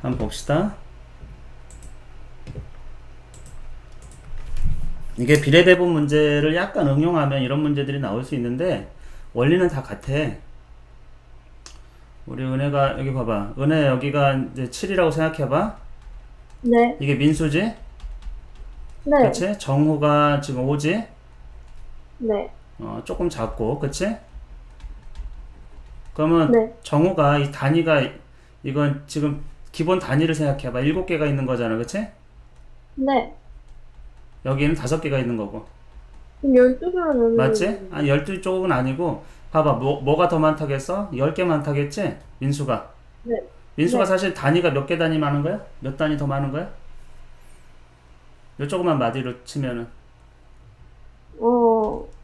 한번 봅시다. 이게 비례배분 문제를 약간 응용하면 이런 문제들이 나올 수 있는데 원리는 다 같아. 우리 은혜가 여기 봐봐. 은혜 여기가 이제 7이라고 생각해봐. 네, 이게 민수지? 네, 그치? 정후가 지금 5지? 네, 조금 작고, 그치? 그러면 네, 정후가 이 단위가 이건 지금 기본 단위를 생각해봐. 7개가 있는 거잖아, 그치? 네. 여기는 5개가 있는 거고. 그럼 12개만 맞지? 넣으면 아니 12쪽은 아니고 봐봐 뭐가 더 많다겠어? 10개 많다겠지? 민수가 네, 민수가 네. 사실 단위가 몇 개 단위 많은 거야? 몇 단위 더 많은 거야? 요 조그만 마디로 치면은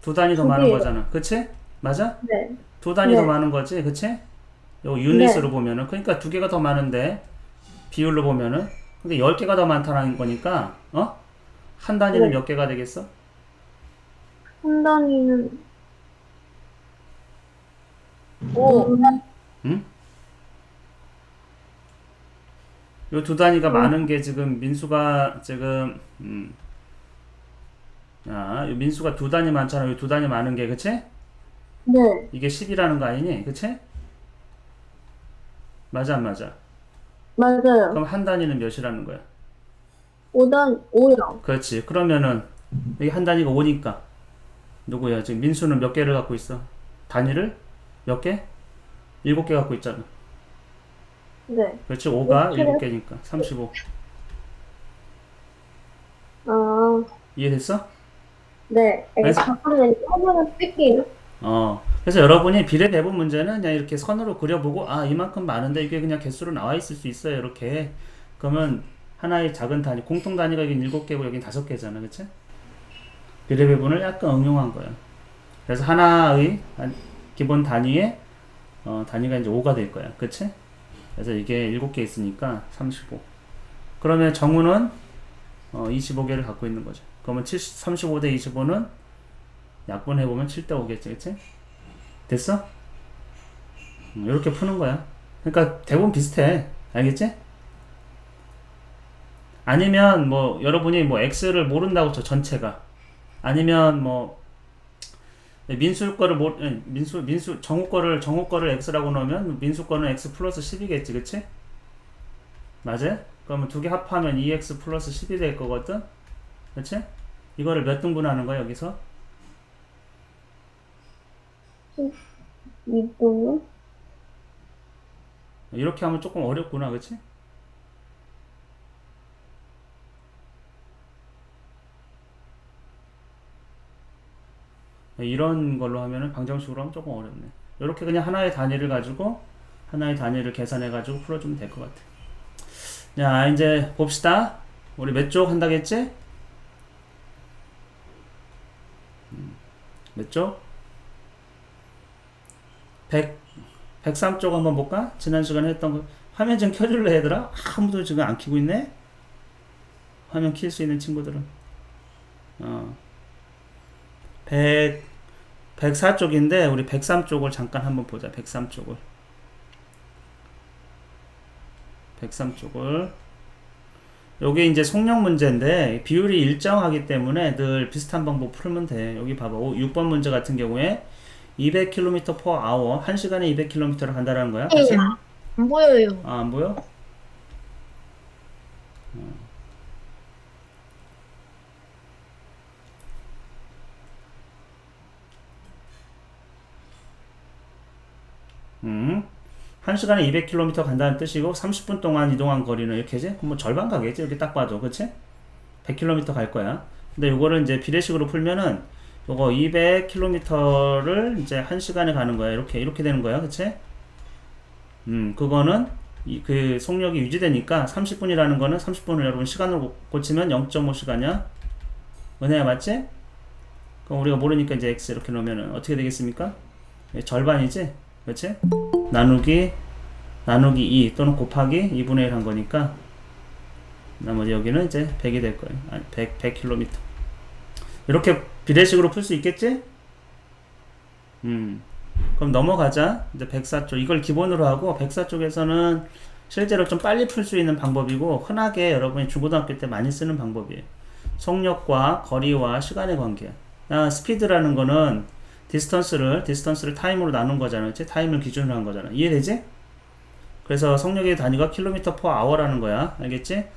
두 단위 더 두 많은 개요. 거잖아 그치? 맞아? 네, 두 단위 더 네, 많은 거지 그치? 요 유닛으로 네, 보면은 그러니까 두 개가 더 많은데 비율로 보면은 근데 10개가 더 많다는 거니까 한 단위는 네. 몇 개가 되겠어? 한 단위는, 오, 응? 요 두 단위가 어, 많은 게 지금 민수가 지금 요 민수가 두 단위 많잖아. 요 두 단위 많은 게 그치? 네, 이게 10이라는 거 아니니? 그치? 맞아 안 맞아? 맞아요. 그럼 한 단위는 몇이라는 거야? 5요. 그렇지. 그러면은 여기 한 단위가 5니까 누구야? 지금 민수는 몇 개를 갖고 있어? 단위를 몇 개? 7개 갖고 있잖아. 네. 그렇지. 5가 이렇게, 7개니까 35. 아, 이해됐어? 네. 그래서 잠깐만요. 화면을 뺄게요. 그래서 여러분이 비례 배분 문제는 그냥 이렇게 선으로 그려보고 이만큼 많은데 이게 그냥 개수로 나와 있을 수 있어요. 이렇게. 그러면 하나의 작은 단위, 공통 단위가 여긴 7개고 여긴 5개잖아. 그치? 비례 배분을 약간 응용한 거야. 그래서 하나의 기본 단위에 단위가 이제 5가 될 거야. 그치? 그래서 이게 7개 있으니까 35. 그러면 정우는 25개를 갖고 있는 거죠. 그러면 35대 25는 약분해보면 7대 5겠지. 그치? 됐어? 이렇게 푸는 거야. 그러니까 대부분 비슷해. 알겠지? 아니면 뭐 여러분이 뭐 x를 모른다고 쳐 전체가 아니면 뭐 민수 거를 민수 정우 거를 x라고 넣으면 민수 거는 x 플러스 10이겠지, 그치? 맞아? 그러면 두 개 합하면 2x 플러스 10이 될 거거든, 그치? 이거를 몇 등분하는 거야 여기서? 이거요? 이렇게 하면 조금 어렵구나, 그치? 이런 걸로 하면은 방정식으로 하면 조금 어렵네. 이렇게 그냥 하나의 단위를 계산해 가지고 풀어주면 될 것 같아. 자, 이제 봅시다. 우리 몇 쪽 한다겠지? 몇 쪽? 100, 103쪽 한번 볼까? 지난 시간에 했던 거. 화면 좀 켜줄래, 얘들아? 아무도 지금 안 켜고 있네? 화면 킬 수 있는 친구들은. 100, 104쪽인데, 우리 103쪽을 잠깐 한번 보자. 103쪽을. 103쪽을. 요게 이제 속력 문제인데, 비율이 일정하기 때문에 늘 비슷한 방법 풀면 돼. 여기 봐봐. 6번 문제 같은 경우에 200km per hour, 1시간에 200km를 간다라는 거야. 네. 그치? 안 보여요. 안 보여? 음. 1시간에 200km 간다는 뜻이고 30분 동안 이동한 거리는 이렇게지? 그럼 뭐 절반 가겠지? 이렇게 딱 봐도. 그치? 100km 갈 거야. 근데 요거를 이제 비례식으로 풀면은 요거 200km를 이제 1시간에 가는 거야. 이렇게 되는 거야. 그치? 그거는 그 속력이 유지되니까 30분이라는 거는 30분을 여러분 시간으로 고치면 0.5시간이야. 은혜야 맞지? 그럼 우리가 모르니까 이제 x 이렇게 놓으면은 어떻게 되겠습니까? 절반이지? 그치? 나누기 2 또는 곱하기 2분의 1 한 거니까 나머지 여기는 이제 100이 될 거예요. 아니, 100km. 이렇게 비례식으로 풀 수 있겠지? 그럼 넘어가자. 이제 104쪽. 이걸 기본으로 하고 104쪽에서는 실제로 좀 빨리 풀 수 있는 방법이고 흔하게 여러분이 중고등학교 때 많이 쓰는 방법이에요. 속력과 거리와 시간의 관계. 스피드라는 거는 디스턴스를 타임으로 나눈 거잖아. 그치? 타임을 기준으로 한 거잖아. 이해되지? 그래서 속력의 단위가 킬로미터 퍼 아워라는 거야. 알겠지?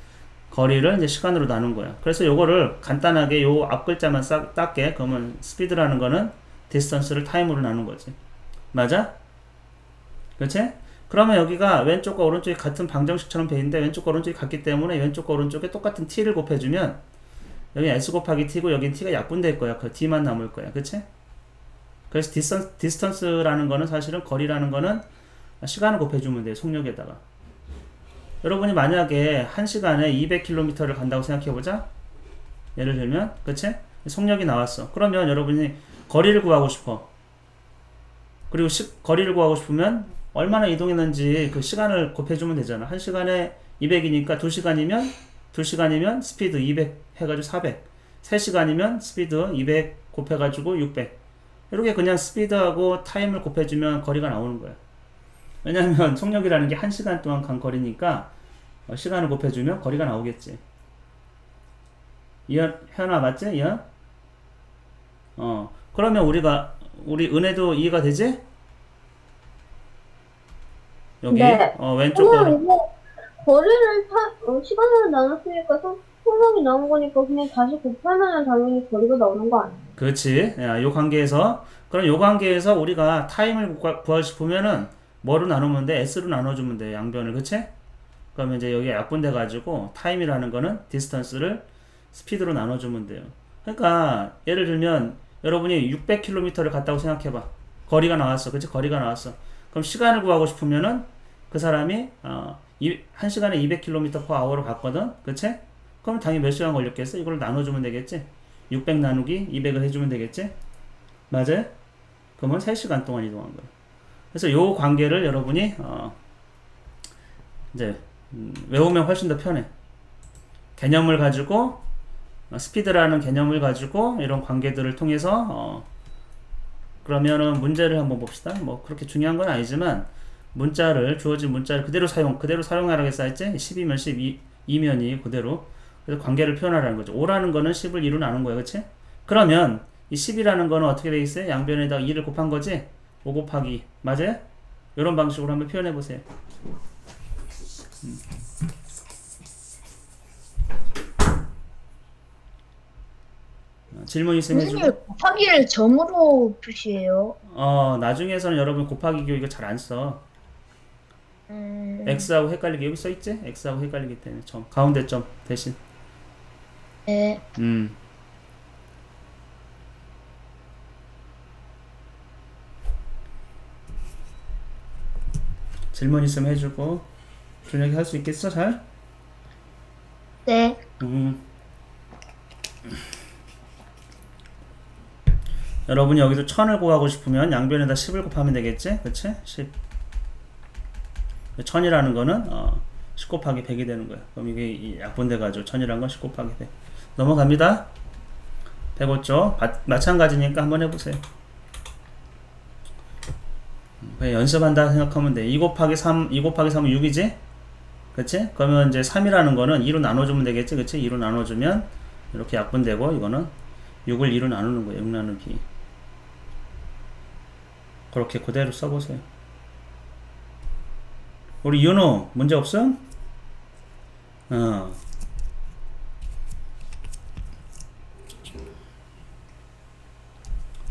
거리를 이제 시간으로 나눈 거야. 그래서 요거를 간단하게 요 앞 글자만 닦게. 그러면 스피드라는 거는 디스턴스를 타임으로 나눈 거지. 맞아? 그치? 그러면 여기가 왼쪽과 오른쪽이 같은 방정식처럼 돼 있는데 왼쪽과 오른쪽이 같기 때문에 왼쪽과 오른쪽에 똑같은 t를 곱해주면 여기 s 곱하기 t고 여긴 t가 약분될 거야. 그 d만 남을 거야. 그치? 그래서 디스턴스라는 거는 사실은 거리라는 거는 시간을 곱해주면 돼요. 속력에다가. 여러분이 만약에 1시간에 200km를 간다고 생각해보자. 예를 들면, 그치? 속력이 나왔어. 그러면 여러분이 거리를 구하고 싶어. 그리고 거리를 구하고 싶으면 얼마나 이동했는지 그 시간을 곱해주면 되잖아. 1시간에 200이니까 2시간이면 스피드 200 해가지고 400. 3시간이면 스피드 200 곱해가지고 600. 이렇게 그냥 스피드하고 타임을 곱해주면 거리가 나오는 거야. 왜냐하면 속력이라는 게 1시간 동안 간 거리니까 시간을 곱해주면 거리가 나오겠지. 현아 맞지? 이현? 그러면 우리 은혜도 이해가 되지? 여기 네. 왼쪽 그냥 이거 거리를 시간으로 나눴으니까 속력이 나온 거니까 그냥 다시 곱하면 당연히 거리가 나오는 거 아니에요? 그렇지. 요 관계에서 그럼 요 관계에서 우리가 타임을 구하고 싶으면은 뭐로 나누면 돼? S로 나눠주면 돼. 양변을. 그치? 그러면 이제 여기 약분돼 가지고 타임이라는 거는 디스턴스를 스피드로 나눠주면 돼요. 그러니까 예를 들면 여러분이 600km를 갔다고 생각해봐. 거리가 나왔어. 그치? 거리가 나왔어. 그럼 시간을 구하고 싶으면은 그 사람이 1시간에 200km per hour로 갔거든. 그치? 그럼 당연히 몇 시간 걸렸겠어? 이걸 나눠주면 되겠지? 600 나누기 200을 해주면 되겠지? 맞아요? 그러면 3시간 동안 이동한 거예요. 그래서 요 관계를 여러분이 이제 외우면 훨씬 더 편해. 개념을 가지고 스피드라는 개념을 가지고 이런 관계들을 통해서 그러면은 문제를 한번 봅시다. 뭐 그렇게 중요한 건 아니지만 주어진 문자를 그대로 사용하라고 했지? 10이면 10, 2면이 그대로. 그래서 관계를 표현하라는 거죠. 5라는 거는 10을 2로 나눈 거야. 그치? 그러면 이 10이라는 거는 어떻게 돼 있어요? 양변에다가 2를 곱한 거지? 5 곱하기 2. 맞아요? 이런 방식으로 한번 표현해 보세요. 질문 있으면 선생님 해주고. 곱하기를 점으로 표시해요. 나중에서는 여러분 곱하기 기호 이거 잘 안 써. x하고 헷갈리게 여기 써 있지? x하고 헷갈리기 때문에 가운데 점 대신. 네. 질문 있으면 해주고. 준혁이 할 수 있겠어? 잘? 네. 여러분이 여기서 1000을 구하고 싶으면 양변에다 10을 곱하면 되겠지? 그치? 10. 1000이라는 거는 10 곱하기 100이 되는 거야. 그럼 이게 약분돼가지고 1000이라는 건 10 곱하기 100. 넘어갑니다. 105쪽. 마찬가지니까 한번 해보세요. 그냥 연습한다 생각하면 돼. 2 곱하기 3, 2 곱하기 3은 6이지? 그치? 그러면 이제 3이라는 거는 2로 나눠주면 되겠지? 그치? 2로 나눠주면 이렇게 약분되고 이거는 6을 2로 나누는 거예요. 6 나누기. 그렇게 그대로 써보세요. 우리 윤호 문제 없음?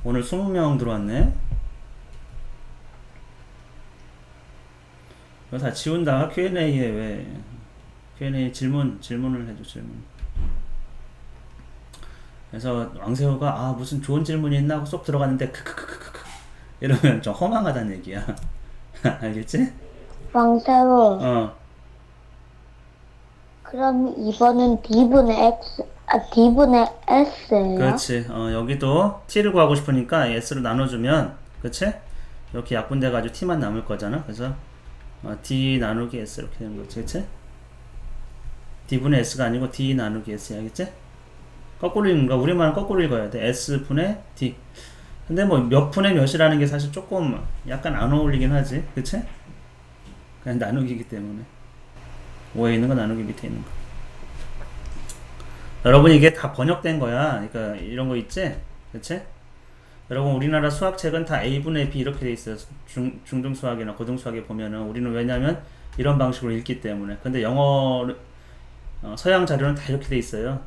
오늘 20명 들어왔네. 이거 다 지운다. Q&A에 왜 Q&A 질문을 해줘. 질문. 그래서 왕세호가 무슨 좋은 질문이 있나 하고 쏙 들어갔는데 크크크크크 이러면 좀 허망하다는 얘기야. 알겠지? 왕세호. 어. 그럼 이번은 D분의 S예요? 그렇지. 여기도 T를 구하고 싶으니까 S로 나눠주면, 그치? 이렇게 약분돼가지고 T만 남을 거잖아. 그래서 D 나누기 S 이렇게 되는 거지. 그치? D분의 S가 아니고 D 나누기 S. 알겠지? 거꾸로 읽는 거야. 우리말은 거꾸로 읽어야 돼. S분의 D. 근데 뭐 몇 분의 몇이라는 게 사실 조금 약간 안 어울리긴 하지. 그치? 그냥 나누기이기 때문에. 위에 있는 거 나누기 밑에 있는 거. 여러분 이게 다 번역된 거야. 그러니까 이런 거 있지? 그치? 여러분 우리나라 수학책은 다 A분의 B 이렇게 돼 있어요. 중등 수학이나 고등 수학에 보면은 우리는 왜냐면 이런 방식으로 읽기 때문에. 근데 영어 서양 자료는 다 이렇게 돼 있어요.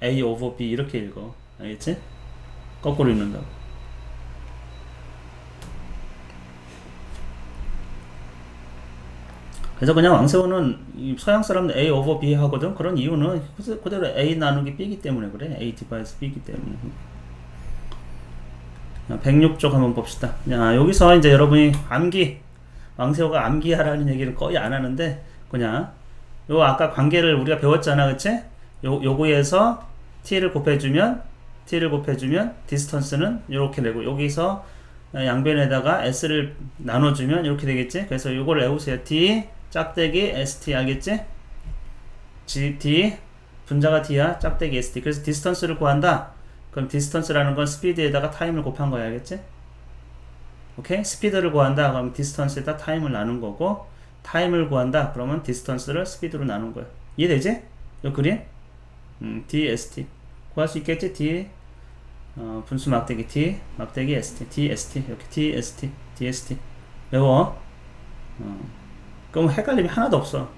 A over B 이렇게 읽어. 알겠지? 거꾸로 읽는다고. 그래서 그냥 왕세호는 이 서양 사람들 A over B 하거든. 그런 이유는 그대로 A 나누기 B이기 때문에 그래. A 디바이스 B이기 때문에. 106쪽 한번 봅시다. 야, 여기서 이제 여러분이 암기, 왕세호가 암기하라는 얘기를 거의 안 하는데, 그냥, 요 아까 관계를 우리가 배웠잖아, 그치? 요거에서 t를 곱해주면, 디스턴스는 요렇게 되고, 여기서 양변에다가 s를 나눠주면 이렇게 되겠지? 그래서 요걸 외우세요. d, 짝대기, st, 알겠지? d, 분자가 d야, 짝대기 st. 그래서 디스턴스를 구한다. 그럼 디스턴스라는 건 스피드에다가 타임을 곱한 거야, 알겠지? 오케이? 스피드를 구한다. 그럼 디스턴스에다 타임을 나눈 거고, 타임을 구한다. 그러면 디스턴스를 스피드로 나눈 거야. 이해되지? 요 그림? dsT. 구할 수 있겠지? d, 분수 막대기 t, 막대기 st, dsT. 이렇게 dsT. 외워. 그럼 헷갈림이 하나도 없어.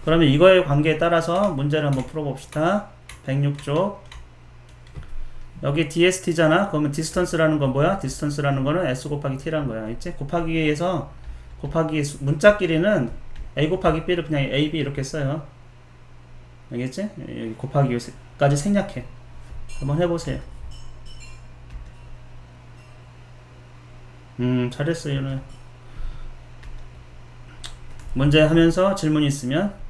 그러면 이거의 관계에 따라서 문제를 한번 풀어봅시다. 106쪽. 여기 DST잖아. 그러면 디스턴스라는 건 뭐야? 디스턴스라는 거는 S 곱하기 T라는 거야. 있지? 곱하기에서 곱하기 문자끼리는 A 곱하기 B를 그냥 AB 이렇게 써요. 알겠지? 여기 곱하기까지 생략해. 한번 해보세요. 잘했어요. 오늘. 문제 하면서 질문이 있으면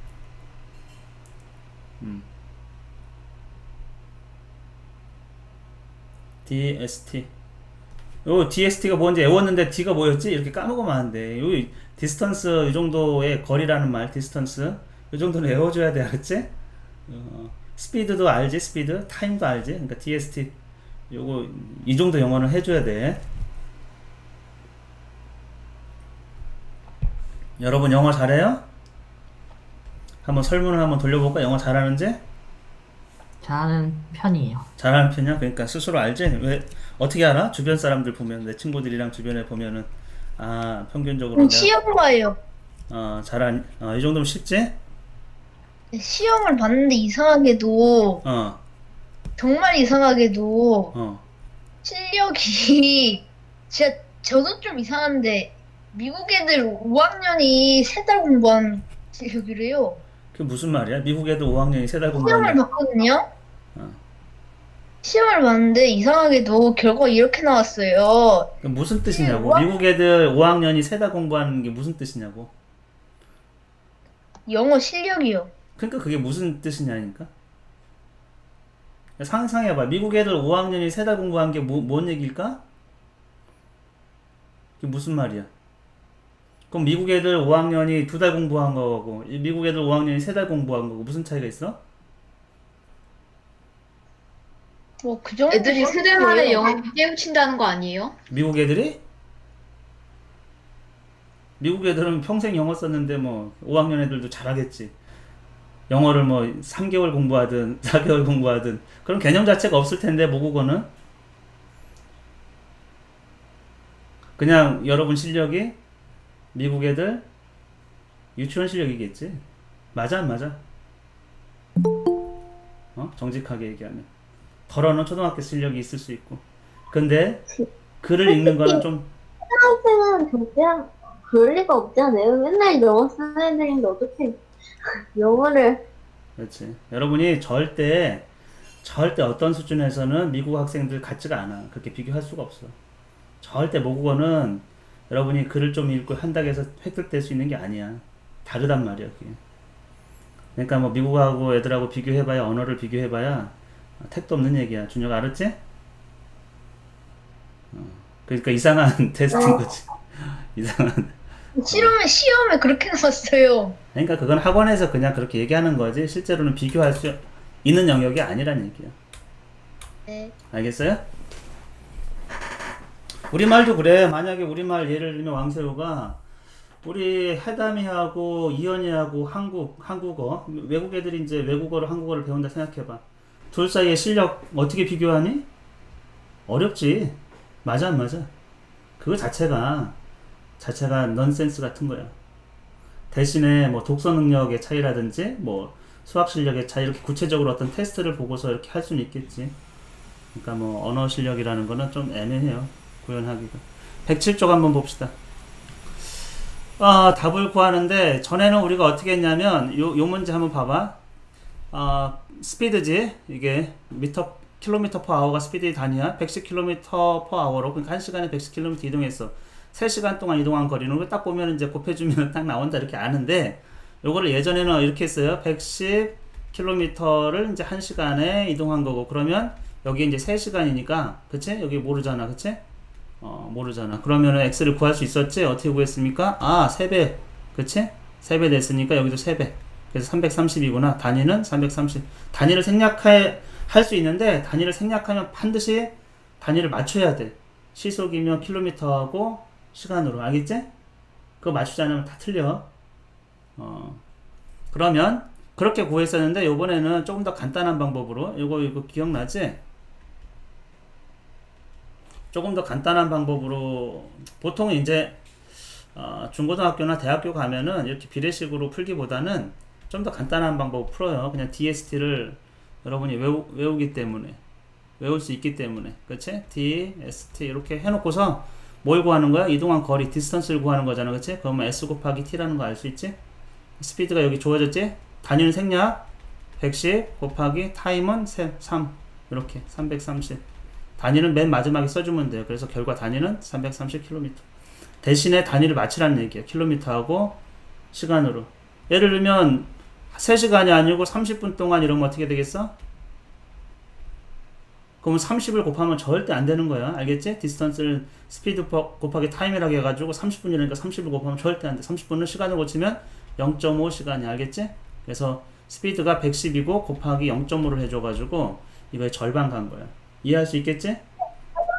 DST. 요 DST가 뭔지 외웠는데 D가 뭐였지? 이렇게 까먹으면 안 돼. 요 디스턴스 이 정도의 거리라는 말, 디스턴스 이 정도는 외워줘야 돼, 알았지? 스피드도 알지? 스피드, 타임도 알지? 그러니까 DST 요거 이 정도 영어는 해줘야 돼. 여러분 영어 잘해요? 한번 설문을 한번 돌려볼까? 영어 잘하는지? 잘하는 편이에요. 잘하는 편이야? 그러니까 스스로 알지? 왜 어떻게 알아? 주변 사람들 보면 내 친구들이랑 주변에 보면은 아 평균적으로 내가 시험 봐요. 잘한 이 정도면 쉽지? 시험을 봤는데 이상하게도, 어 정말 이상하게도, 어. 실력이, 진짜, 저도 좀 이상한데, 미국 애들 5학년이 3달 공부한 실력이래요. 그게 무슨 말이야? 미국 애들 5학년이 3달 시험을 공부하는 봤거든요? 어. 시험을 봤는데, 이상하게도 결과가 이렇게 나왔어요. 그 무슨 뜻이냐고? 우와. 미국 애들 5학년이 3달 공부하는 게 무슨 뜻이냐고? 영어 실력이요. 그러니까 그게 무슨 뜻이냐니까? 상상해봐. 미국 애들 5학년이 3달 공부한 게 뭔 얘기일까? 그게 무슨 말이야? 그럼 미국 애들 5학년이 2달 공부한 거고 미국 애들 5학년이 3달 공부한 거고 무슨 차이가 있어? 뭐, 그 정도. 애들이 세대 만에 영어 깨우친다는 거 아니에요? 미국 애들이? 미국 애들은 평생 영어 썼는데 뭐 5학년 애들도 잘하겠지. 영어를 뭐 3개월 공부하든 4개월 공부하든 그런 개념 자체가 없을 텐데 모국어는 그냥 여러분 실력이 미국 애들 유치원 실력이겠지. 맞아 안 맞아? 정직하게 얘기하면 덜어는 초등학교 실력이 있을 수 있고 근데 글을 읽는 거는 좀 초등학생은 절대 그럴 리가 없지 않아요? 맨날 영어 쓰는 애들인데 어떻게 영어를. 그렇지. 여러분이 절대 어떤 수준에서는 미국 학생들 같지가 않아. 그렇게 비교할 수가 없어. 절대 모국어는 여러분이 글을 좀 읽고 한다고 해서 획득될 수 있는 게 아니야. 다르단 말이야, 그게. 그러니까 뭐 미국하고 애들하고 비교해봐야 언어를 비교해봐야 택도 없는 얘기야. 준혁 알았지? 그러니까 이상한 테스트인 거지. 이상한. 시험에 그렇게 나왔어요. 그러니까 그건 학원에서 그냥 그렇게 얘기하는 거지 실제로는 비교할 수 있는 영역이 아니란 얘기야. 네. 알겠어요? 우리말도 그래. 만약에 우리말 예를 들면 왕세호가 우리 해담이하고 이현이하고 한국어 외국 애들이 이제 외국어를 한국어를 배운다 생각해봐. 둘 사이의 실력 어떻게 비교하니? 어렵지. 맞아 안 맞아? 그거 자체가 넌센스 같은 거야. 대신에 뭐 독서 능력의 차이라든지 뭐 수학 실력의 차이 이렇게 구체적으로 어떤 테스트를 보고서 이렇게 할 수는 있겠지. 그러니까 뭐 언어 실력이라는 거는 좀 애매해요. 구현하기가. 107쪽 한번 봅시다. 답을 구하는데 전에는 우리가 어떻게 했냐면 요 문제 한번 봐봐. 스피드지. 이게 킬로미터 퍼 아워가 스피드의 단위야. 110km per hour로 그러니까 1시간에 110km 이동했어. 3시간 동안 이동한 거리는 걸 딱 보면 이제 곱해주면 딱 나온다 이렇게 아는데 요거를 예전에는 이렇게 했어요. 110km를 이제 1시간에 이동한 거고 그러면 여기 이제 3시간이니까 그치? 여기 모르잖아. 그치? 모르잖아. 그러면은 x를 구할 수 있었지? 어떻게 구했습니까? 3배. 그치? 3배 됐으니까 여기도 3배. 그래서 330이구나. 단위는 330. 단위를 생략할 수 있는데 단위를 생략하면 반드시 단위를 맞춰야 돼. 시속이면 킬로미터하고 시간으로. 알겠지? 그거 맞추지 않으면 다 틀려. 그러면 그렇게 구했었는데 요번에는 조금 더 간단한 방법으로 이거 기억나지? 조금 더 간단한 방법으로 보통 이제 중고등학교나 대학교 가면은 이렇게 비례식으로 풀기보다는 좀 더 간단한 방법으로 풀어요. 그냥 DST를 여러분이 외우기 때문에 외울 수 있기 때문에 그치? DST 이렇게 해놓고서 뭘 구하는 거야? 이동한 거리 디스턴스를 구하는 거잖아. 그치? 그러면 S 곱하기 T라는 거 알 수 있지? 스피드가 여기 주어졌지? 단위는 생략 110 곱하기 타임은 3 이렇게 330 단위는 맨 마지막에 써주면 돼요. 그래서 결과 단위는 330km. 대신에 단위를 맞추라는 얘기예요. 킬로미터하고 시간으로. 예를 들면 3시간이 아니고 30분 동안 이러면 어떻게 되겠어? 그러면 30을 곱하면 절대 안 되는 거야. 알겠지? 디스턴스를 스피드 곱하기 타임이라고 해가지고 30분이라니까 30을 곱하면 절대 안 돼. 30분을 시간을 고치면 0.5시간이 알겠지? 그래서 스피드가 110이고 곱하기 0.5를 해줘가지고 이거의 절반 간 거야. 이해할 수 있겠지?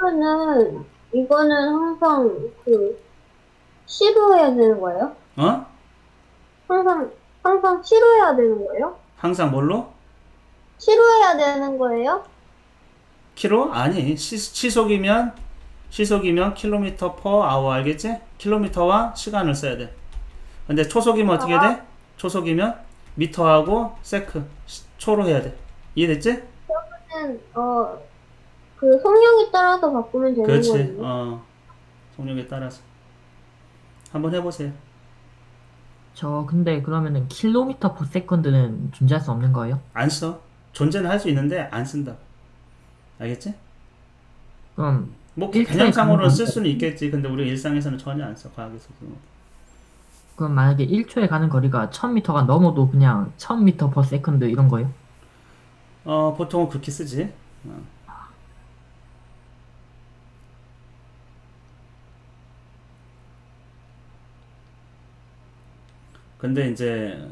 그러면은 이거는 항상 시로 해야 되는 거예요? 항상 시로 해야 되는 거예요? 항상 뭘로? 시로 해야 되는 거예요? 키로? 아니 시속이면 킬로미터 퍼 아워 알겠지? 킬로미터와 시간을 써야 돼. 근데 초속이면 어떻게 돼? 초속이면 미터하고 세크 초로 해야 돼. 이해됐지? 그러면은 그 속력에 따라서 바꾸면 되는 그렇지. 거예요? 속력에 따라서 한번 해보세요. 저 근데 그러면은 킬로미터 퍼 세컨드는 존재할 수 없는 거예요? 안 써. 존재는 할 수 있는데 안 쓴다. 알겠지? 그럼 뭐 일초에 개념상으로는 가는 쓸 거리가- 수는 있겠지. 근데 우리 일상에서는 전혀 안 써. 과학에서. 그럼 만약에 1초에 가는 거리가 1000m가 넘어도 그냥 1000m 퍼 세컨드 이런 거예요? 보통은 그렇게 쓰지. 근데 이제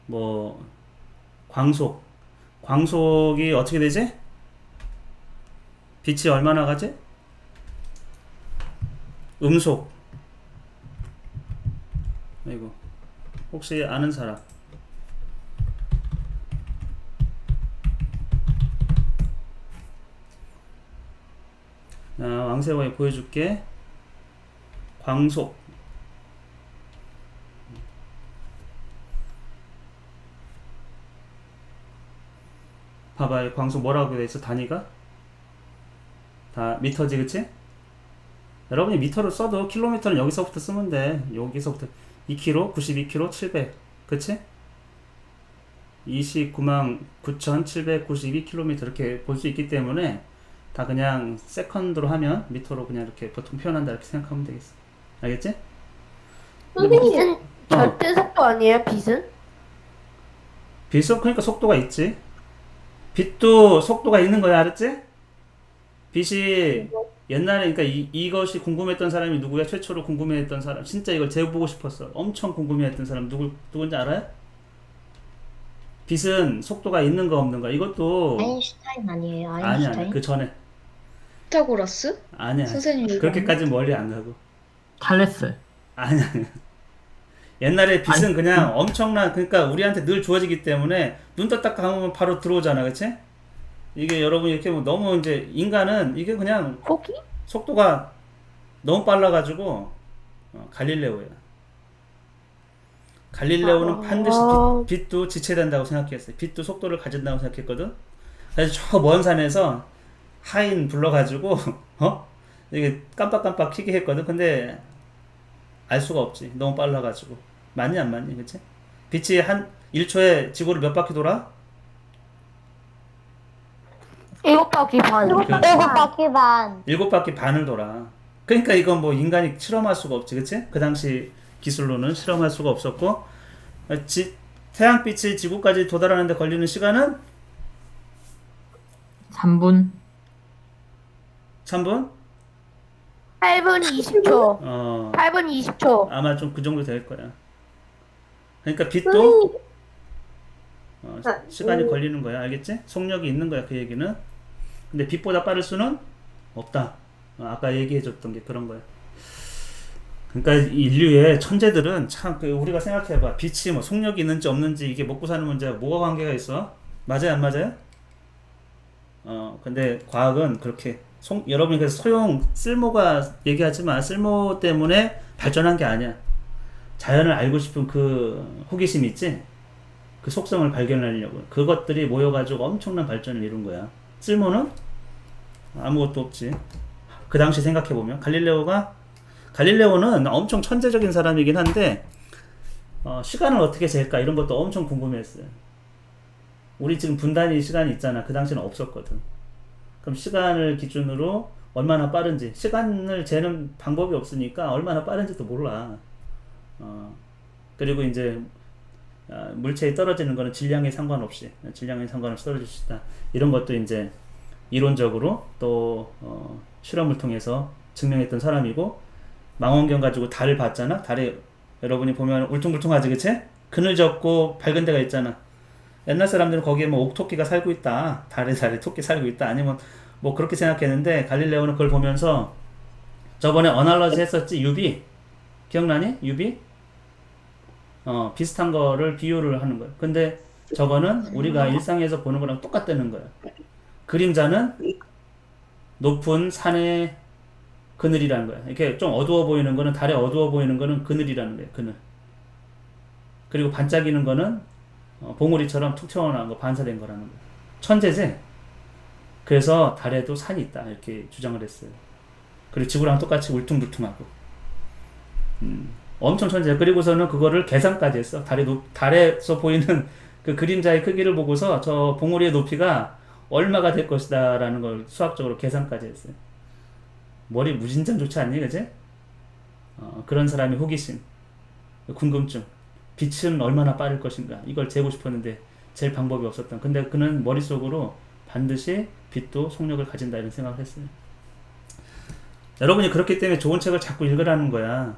뭐 광속이 어떻게 되지? 빛이 얼마나 가지? 음속. 이거 혹시 아는 사람? 왕세호에 보여줄게. 광속. 봐봐요. 광속 뭐라고 돼 있어? 단위가? 다 미터지, 그치? 여러분이 미터를 써도 킬로미터는 여기서부터 쓰면 돼. 여기서부터 2km, 92km, 700. 그치? 299,792km 이렇게 볼 수 있기 때문에 다 그냥 세컨드로 하면 미터로 그냥 이렇게 보통 표현한다 이렇게 생각하면 되겠어. 알겠지? 선생님, 절대 속도 아니에요, 빛은? 빛은 그러니까 속도가 있지. 빛도 속도가 있는 거야, 알았지? 빛이 옛날에 그러니까 이것이 궁금했던 사람이 누구야? 최초로 궁금해했던 사람. 진짜 이걸 재보고 싶었어. 엄청 궁금해했던 사람 누군지 알아요? 빛은 속도가 있는 거 없는 거. 이것도 아인슈타인 아니에요, 아니야. 아인슈타인? 그 전에 피타고라스? 아니야. 선생님이 그렇게까지 멀리 안 가고. 탈레스. 아니, 아니. 옛날에 빛은 그냥 엄청난, 그러니까 우리한테 늘 주어지기 때문에 눈 떴다 감으면 바로 들어오잖아, 그치? 이게 여러분 이렇게 뭐 너무 이제 인간은 이게 그냥 포기? 속도가 너무 빨라가지고 갈릴레오야. 갈릴레오는 반드시 빛도 지체된다고 생각했어요. 빛도 속도를 가진다고 생각했거든. 그래서 저 먼 산에서 하인 불러가지고 이게 깜빡깜빡 켜게 했거든. 근데 알 수가 없지. 너무 빨라가지고. 맞니 안 맞니, 그치? 빛이 한 1초에 지구를 몇 바퀴 돌아? 7바퀴 반. 그렇지. 7바퀴 반. 7바퀴 반을 돌아. 그러니까 이건 뭐 인간이 실험할 수가 없지, 그치? 그 당시 기술로는 실험할 수가 없었고, 태양빛이 지구까지 도달하는데 걸리는 시간은 3분. 3분? 8분 20초. 8분 20초. 아마 좀 그 정도 될 거야. 그러니까 빛도 시간이 걸리는 거야, 알겠지? 속력이 있는 거야, 그 얘기는. 근데 빛보다 빠를 수는 없다. 아까 얘기해줬던 게 그런 거야. 그러니까 이 인류의 천재들은 참 우리가 생각해봐. 빛이 뭐 속력이 있는지 없는지 이게 먹고 사는 문제와 뭐가 관계가 있어? 맞아요, 안 맞아요? 근데 과학은 그렇게 여러분이 그래서 쓸모가 얘기하지만 쓸모 때문에 발전한 게 아니야. 자연을 알고 싶은 그 호기심 있지? 그 속성을 발견하려고. 그것들이 모여가지고 엄청난 발전을 이룬 거야. 쓸모는 아무것도 없지. 그 당시 생각해보면. 갈릴레오는 엄청 천재적인 사람이긴 한데, 시간을 어떻게 잴까? 이런 것도 엄청 궁금했어요. 우리 지금 분단위 시간이 있잖아. 그 당시는 없었거든. 그럼 시간을 기준으로 얼마나 빠른지, 시간을 재는 방법이 없으니까 얼마나 빠른지도 몰라. 그리고 이제 물체에 떨어지는 거는 질량에 상관없이 떨어질 수 있다. 이런 것도 이제 이론적으로 또 실험을 통해서 증명했던 사람이고, 망원경 가지고 달을 봤잖아. 달에 여러분이 보면 울퉁불퉁하지, 그치? 그늘졌고 밝은 데가 있잖아. 옛날 사람들은 거기에 뭐 옥토끼가 살고 있다, 달에 토끼 살고 있다, 아니면 뭐 그렇게 생각했는데, 갈릴레오는 그걸 보면서 저번에 어날러지 했었지, 유비 기억나니? 유비? 비슷한 거를 비유를 하는 거야. 근데 저거는 우리가 일상에서 보는 거랑 똑같다는 거야. 그림자는 높은 산의 그늘이라는 거야. 이렇게 좀 어두워 보이는 거는, 달에 어두워 보이는 거는 그늘이라는 거야. 그늘. 그리고 반짝이는 거는 봉우리처럼 툭 튀어나온 거, 반사된 거라는 거야. 천재지? 그래서 달에도 산이 있다, 이렇게 주장을 했어요. 그리고 지구랑 똑같이 울퉁불퉁하고. 엄청 천재. 그리고서는 그거를 계산까지 했어. 달에서 보이는 그 그림자의 크기를 보고서 저 봉우리의 높이가 얼마가 될 것이다 라는 걸 수학적으로 계산까지 했어요. 머리 무진장 좋지 않니, 그지? 그런 사람이 호기심, 궁금증, 빛은 얼마나 빠를 것인가, 이걸 재고 싶었는데 잴 방법이 없었던. 근데 그는 머릿속으로 반드시 빛도 속력을 가진다, 이런 생각을 했어요. 여러분이 그렇기 때문에 좋은 책을 자꾸 읽으라는 거야.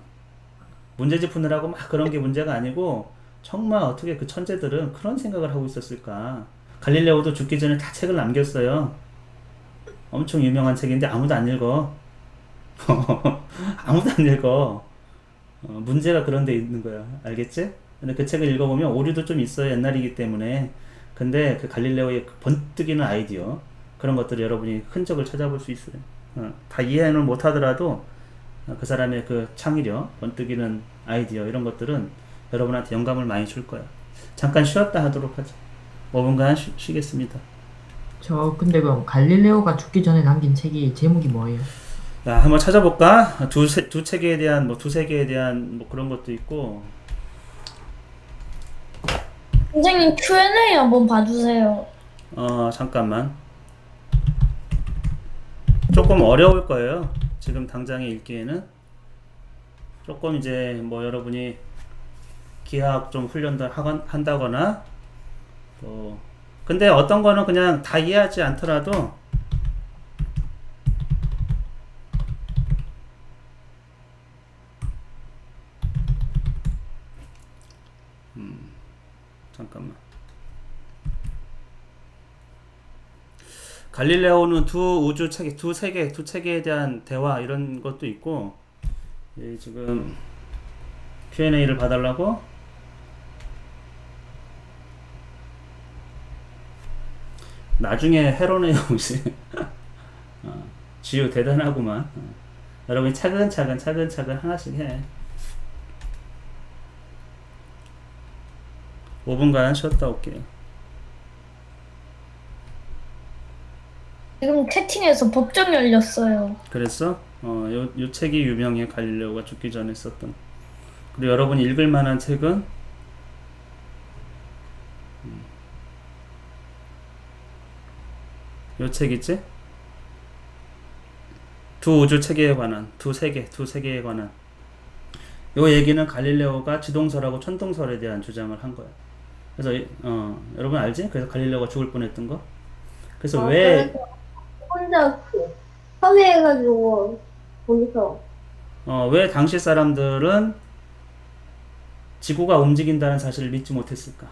문제집 푸느라고 막 그런 게 문제가 아니고, 정말 어떻게 그 천재들은 그런 생각을 하고 있었을까. 갈릴레오도 죽기 전에 다 책을 남겼어요. 엄청 유명한 책인데 아무도 안 읽어. 아무도 안 읽어. 문제가 그런 데 있는 거야, 알겠지? 근데 그 책을 읽어보면 오류도 좀 있어요, 옛날이기 때문에. 근데 그 갈릴레오의 그 번뜩이는 아이디어, 그런 것들을 여러분이 흔적을 찾아볼 수 있어요. 다 이해는 못하더라도 그 사람의 그 창의력, 번뜩이는 아이디어, 이런 것들은 여러분한테 영감을 많이 줄 거야. 잠깐 쉬었다 하도록 하죠. 5분간 쉬겠습니다. 근데 그럼 갈릴레오가 죽기 전에 남긴 책이 제목이 뭐예요? 자, 한번 찾아볼까? 두 책에 대한, 두세 개에 대한 그런 것도 있고. 선생님 Q&A 한번 봐주세요. 잠깐만. 조금 어려울 거예요. 지금 당장에 읽기에는. 조금 이제 여러분이 기하학 좀 훈련도 한다거나, 근데 어떤 거는 그냥 다 이해하지 않더라도 잠깐만. 갈릴레오는 두 세계에 대한 대화, 이런 것도 있고, 지금 Q&A를 봐달라고? 나중에 해로네요 혹시. 지우 대단하구만. 여러분이 차근차근 하나씩 해. 5분간 쉬었다 올게요. 지금 채팅에서 법정 열렸어요. 그랬어? 요 책이 유명해. 갈릴레오가 죽기 전에 썼던. 그리고 여러분이 읽을 만한 책은 요 책 있지? 두 우주 체계에 관한, 두 세계에 관한. 요 얘기는 갈릴레오가 지동설하고 천동설에 대한 주장을 한 거야. 그래서 여러분 알지? 그래서 갈릴레오가 죽을 뻔했던 거. 그래서 왜 그래서 혼자 섭외해가지고 거기서 왜 당시 사람들은 지구가 움직인다는 사실을 믿지 못했을까?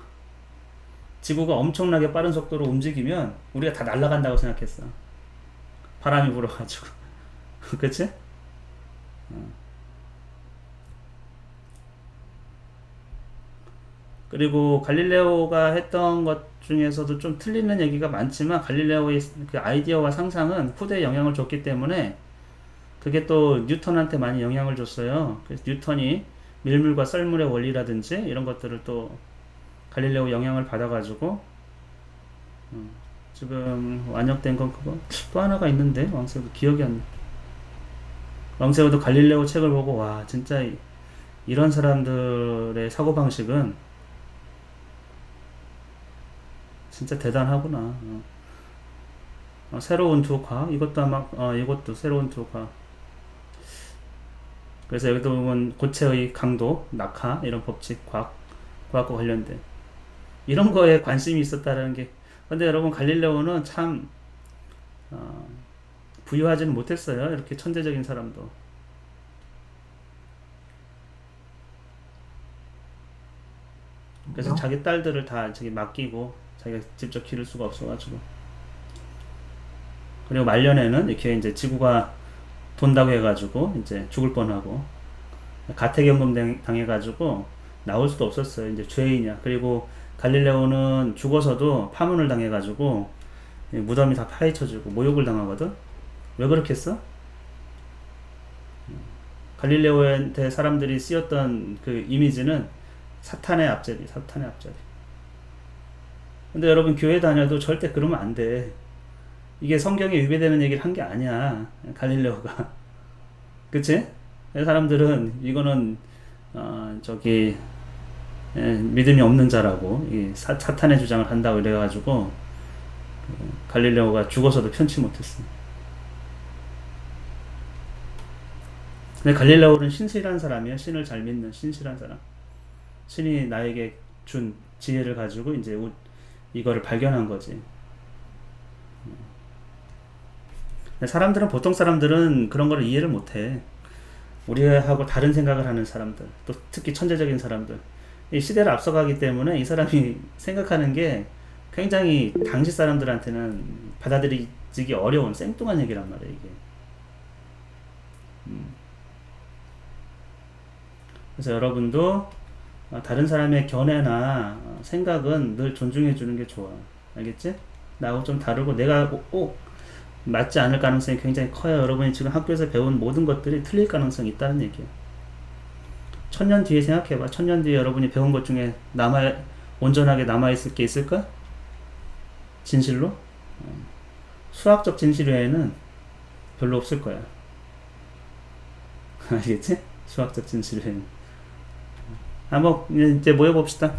지구가 엄청나게 빠른 속도로 움직이면 우리가 다 날아간다고 생각했어. 바람이 불어가지고. 그치? 그리고 갈릴레오가 했던 것 중에서도 좀 틀리는 얘기가 많지만 갈릴레오의 그 아이디어와 상상은 후대에 영향을 줬기 때문에 그게 또 뉴턴한테 많이 영향을 줬어요. 그래서 뉴턴이 밀물과 썰물의 원리라든지 이런 것들을 또 갈릴레오 영향을 받아가지고 지금 완역된 건 그거 또 하나가 있는데 왕세우도 기억이 안 나. 왕세우도 갈릴레오 책을 보고 와 진짜 이런 사람들의 사고방식은 진짜 대단하구나. 새로운 두 과학 이것도 아마 이것도 새로운 두 과학. 그래서 여기도 보면 고체의 강도, 낙하 이런 법칙 과학과 관련된 이런 거에 관심이 있었다라는 게. 근데 여러분 갈릴레오는 참 부유하지는 못했어요. 이렇게 천재적인 사람도. 그래서 자기 딸들을 다 저기 맡기고 자기가 직접 기를 수가 없어가지고. 그리고 말년에는 이렇게 이제 지구가 돈다고 해가지고 이제 죽을 뻔하고 가택연금 당해가지고 나올 수도 없었어요. 이제 죄인이야. 그리고 갈릴레오는 죽어서도 파문을 당해가지고 무덤이 다 파헤쳐지고 모욕을 당하거든. 왜 그렇게 했어? 갈릴레오한테 사람들이 쓰였던 그 이미지는 사탄의 앞제비. 근데 여러분 교회 다녀도 절대 그러면 안 돼. 이게 성경에 위배되는 얘기를 한 게 아니야. 갈릴레오가. 그치? 사람들은 이거는 믿음이 없는 자라고 사탄의 주장을 한다고 이래가지고 갈릴레오가 죽어서도 편치 못했어. 근데 갈릴레오는 신실한 사람이야. 신을 잘 믿는 신실한 사람. 신이 나에게 준 지혜를 가지고 이제 이거를 발견한 거지. 사람들은 보통 사람들은 그런 거를 이해를 못해. 우리하고 다른 생각을 하는 사람들, 또 특히 천재적인 사람들, 이 시대를 앞서가기 때문에 이 사람이 생각하는 게 굉장히 당시 사람들한테는 받아들이기 어려운 생뚱한 얘기란 말이야 이게. 그래서 여러분도 다른 사람의 견해나 생각은 늘 존중해 주는 게 좋아. 알겠지? 나하고 좀 다르고 내가 꼭 맞지 않을 가능성이 굉장히 커요. 여러분이 지금 학교에서 배운 모든 것들이 틀릴 가능성이 있다는 얘기예요. 1000년 뒤에 생각해봐. 1000년 뒤에 여러분이 배운 것 중에 온전하게 남아있을 게 있을까? 진실로? 수학적 진실 외에는 별로 없을 거야. 알겠지? 수학적 진실 외에는. 한번 이제 모여봅시다.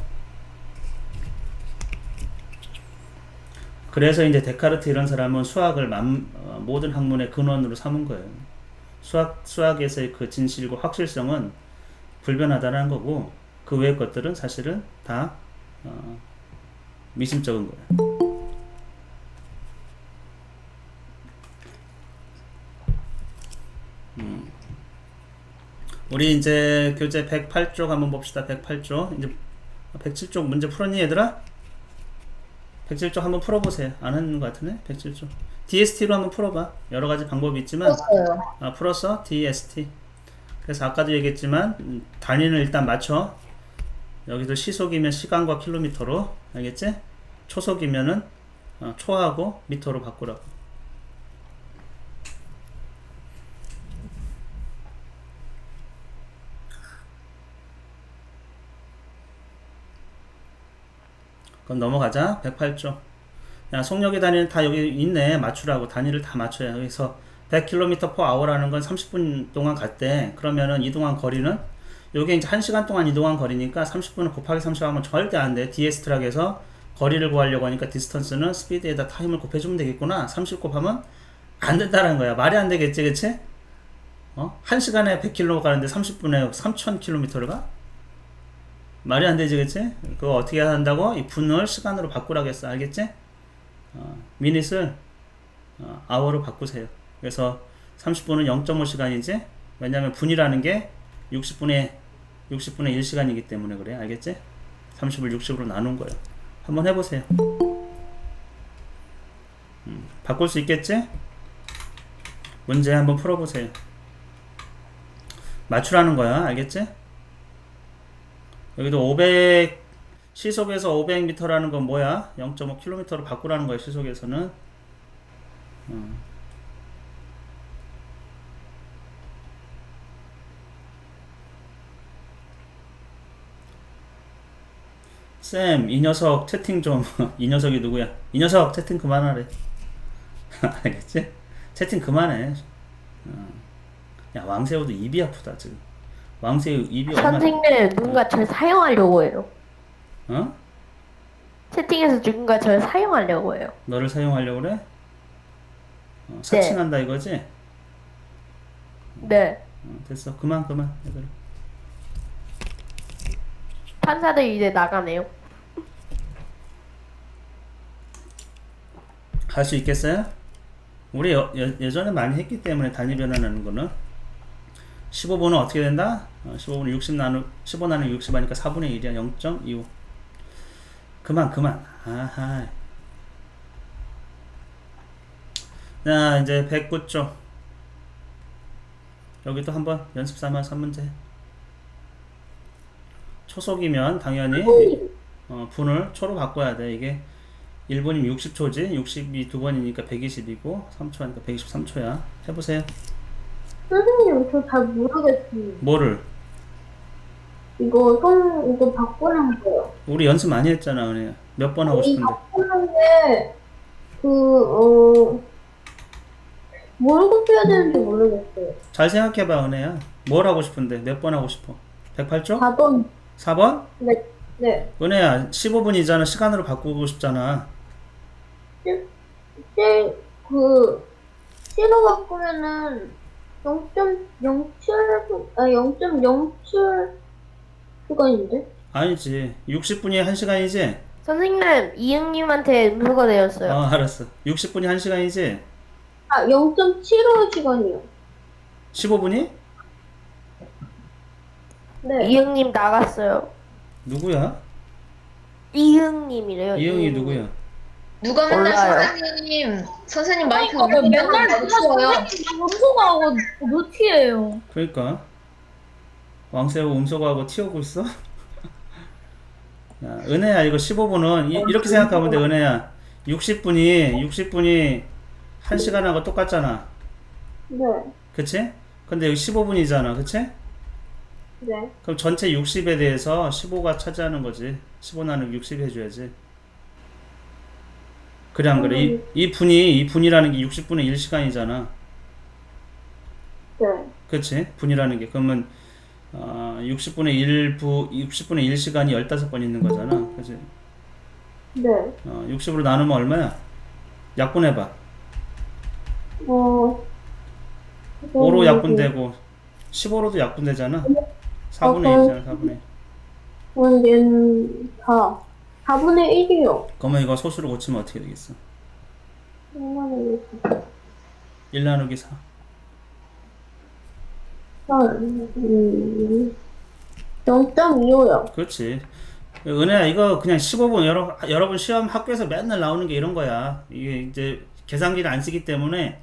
그래서 이제 데카르트 이런 사람은 수학을 모든 학문의 근원으로 삼은 거예요. 수학에서의 그 진실과 확실성은 불변하다는 거고 그 외의 것들은 사실은 다 미심쩍은 거예요. 우리 이제 교재 108쪽 한번 봅시다. 108쪽 이제 107쪽 문제 풀었니 얘들아? 107쪽 한번 풀어보세요. 안 하는 것 같으네. 107쪽 DST로 한번 풀어봐. 여러가지 방법이 있지만 풀었어요. 풀었어? DST 그래서 아까도 얘기했지만 단위는 일단 맞춰. 여기도 시속이면 시간과 킬로미터로, 알겠지? 초속이면은 초하고 미터로 바꾸라고. 그럼 넘어가자. 108조. 야, 속력의 단위는 다 여기 있네. 맞추라고. 단위를 다 맞춰야. 여기서 100km/h라는 건 30분 동안 갔대. 그러면은 이동한 거리는 요게 이제 1시간 동안 이동한 거리니까 30분을 곱하기 30 하면 절대 안 돼. DS 트랙에서 거리를 구하려고 하니까 디스턴스는 스피드에다 타임을 곱해주면 되겠구나. 30 곱하면 안 된다는 거야. 말이 안 되겠지, 그치? 1시간에 100km 가는데 30분에 3000km를 가? 말이 안 되지, 그치? 그거 어떻게 한다고? 이 분을 시간으로 바꾸라겠어. 알겠지? 미닛을 hour로 바꾸세요. 그래서 30분은 0.5시간이지? 왜냐면 분이라는 게 60분의 1시간이기 때문에 그래. 알겠지? 30을 60으로 나눈 거예요. 한번 해보세요. 바꿀 수 있겠지? 문제 한번 풀어보세요. 맞추라는 거야. 알겠지? 여기도 500 시속에서 500m라는 건 뭐야? 0.5km로 바꾸라는 거야. 시속에서는 쌤, 이 녀석 채팅 좀. 이 녀석이 누구야? 이 녀석 채팅 그만하래. 알겠지? 채팅 그만해. 야, 왕새우도 입이 아프다 지금. 왕새우 입이 얼마나. 선생님 누군가 절 사용하려고 해요. 채팅에서 누군가 절 사용하려고 해요. 너를 사용하려고 그래? 사칭한다 이거지? 네. 됐어. 그만 얘들아. 판사들 이제 나가네요. 할 수 있겠어요? 우리 예전에 많이 했기 때문에 단위 변환하는 거는 15분은 어떻게 된다? 15분은 15 나누기 60 하니까 4분의 1이야. 0.25. 그만. 아하. 자, 이제 109쪽. 여기도 한번 연습 삼아서 한 문제. 초속이면 당연히 분을 초로 바꿔야 돼. 이게 1분이면 60초지. 60이 2번이니까 120이고 3초 하니까 123초야. 해보세요. 선생님, 저 잘 모르겠어요. 뭐를? 이거 바꾸는 거요. 우리 연습 많이 했잖아, 은혜야. 몇 번 하고 싶은데. 바꾸는데, 뭘 곱해야 되는지 모르겠어요. 잘 생각해봐, 은혜야. 뭘 하고 싶은데? 몇 번 하고 싶어? 108조? 4번. 4번? 네. 은혜야, 15분이잖아. 시간으로 바꾸고 싶잖아. C로 바꾸면은 0.07 시간인데? 아니지. 60분이 1시간이지? 선생님 이응님한테 음소거 되었어요. 알았어. 60분이 1시간이지? 0.75 시간이요. 15분이? 네. 이응님 나갔어요. 누구야? 이응님이래요. 이응이 누구야? 누가 맨날 몰라요. 선생님 마이크 왜 맨날 없어요. 음소거하고 루티예요. 그러니까 왕새우 음소거하고 튀어오고 있어? 야, 은혜야, 이거 15분은 이렇게 생각하면 돼. 은혜야, 60분이 1시간하고 똑같잖아. 네. 그치? 근데 여기 15분이잖아. 그치? 네. 그럼 전체 60에 대해서 15가 차지하는 거지. 15 나누기 60 해줘야지. 그래 안 그래? 이 분이라는 게 60분의 1시간이잖아. 네. 그치? 분이라는 게. 그러면 60분의 1시간이 15번 있는 거잖아. 그치? 네. 60으로 나누면 얼마야? 약분해봐. 5로 약분되고 15로도 약분되잖아. 4분의 1이잖아. 4분의 1. 얘는 4분의 1이요. 그러면 이거 소수로 고치면 어떻게 되겠어? 1 나누기 4. 0.25요. 그렇지. 은혜야, 이거 그냥 15분 여러분 시험 학교에서 맨날 나오는 게 이런 거야. 이게 이제 계산기를 안 쓰기 때문에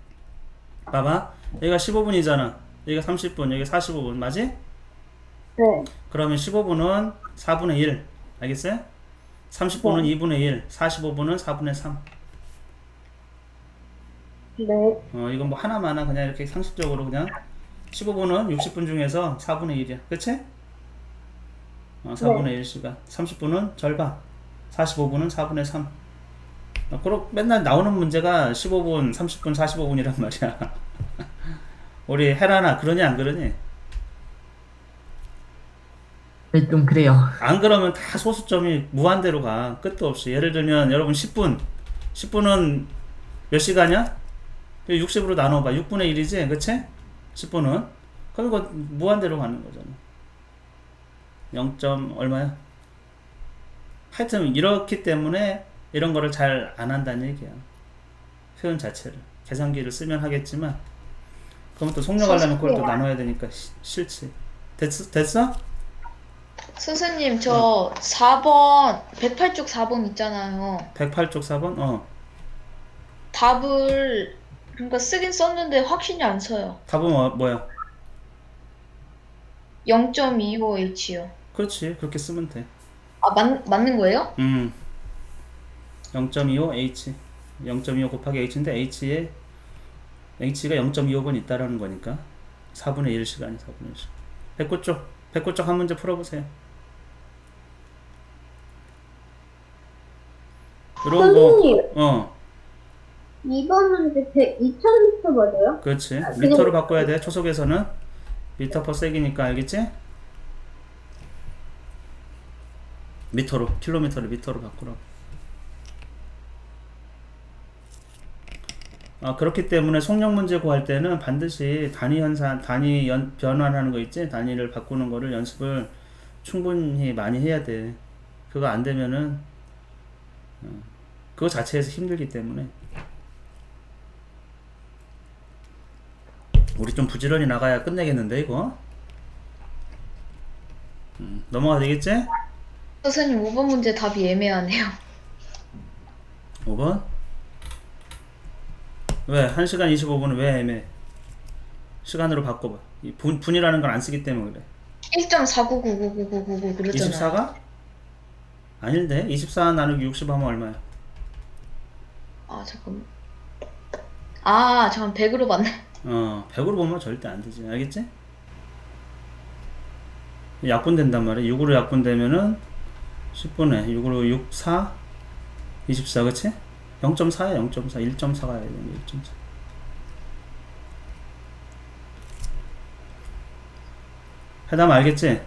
봐봐. 여기가 15분이잖아. 여기가 30분, 여기 45분, 맞지? 네. 그러면 15분은 4분의 1. 알겠어요? 30분은 2분의 1, 45분은 4분의 3. 네. 이건 뭐 하나마나 그냥 이렇게 상식적으로 그냥 15분은 60분 중에서 4분의 1이야. 그치? 4분의 1시간. 30분은 절반. 45분은 4분의 3. 그럼 맨날 나오는 문제가 15분, 30분, 45분이란 말이야. 우리 헤라나 그러니 안 그러니? 네, 좀 그래요. 안 그러면 다 소수점이 무한대로 가. 끝도 없이. 예를 들면 여러분 10분. 10분은 몇 시간이야? 60으로 나눠봐. 6분의 1이지? 그치? 10분은. 그럼 이거 무한대로 가는 거잖아. 0. 얼마야? 하여튼 이렇기 때문에 이런 거를 잘 안 한다는 얘기야. 표현 자체를. 계산기를 쓰면 하겠지만 그럼 또 속력하려면 그걸 또 나눠야 되니까 싫지. 됐어? 선생님 저 4번 108쪽 4번 있잖아요. 108쪽 4번? 답을 그러니까 쓰긴 썼는데 확신이 안 서요. 답은 뭐야? 0.25H요. 그렇지. 그렇게 쓰면 돼. 아 맞는 거예요? 0.25H 0.25 곱하기 H인데 H가 0.25번 있다라는 거니까 4분의 1 시간이 4분의 1 시간. 109쪽 한 문제 풀어보세요. 이런 선생님, 거 2번 문제 2000m 맞아요? 그렇지. 아, 미터로 바꿔야 돼. 초속에서는 미터 퍼 세기니까 알겠지? 미터로, 킬로미터를 미터로 바꾸라고. 그렇기 때문에 속력 문제 구할 때는 반드시 변환하는 거 있지? 단위를 바꾸는 거를 연습을 충분히 많이 해야 돼. 그거 안 되면은, 그거 자체에서 힘들기 때문에. 우리 좀 부지런히 나가야 끝내겠는데, 이거? 넘어가 되겠지? 선생님 5번 문제 답이 애매하네요. 5번? 왜? 1시간 25분은 왜 애매해? 시간으로 바꿔봐. 이 분이라는 걸 안 쓰기 때문에 그래. 1.49999999 그러잖아요. 24가? 아닌데? 24 나누기 60 하면 얼마야? 아 잠깐만. 아 잠깐 100으로 봤네. 100으로 보면 절대 안 되지. 알겠지? 약분된단 말이야. 6으로 약분되면은 10분에 6으로 6, 4, 24, 그치? 0.4야, 0.4. 1.4가 해야 되는데, 1.4. 해담 알겠지?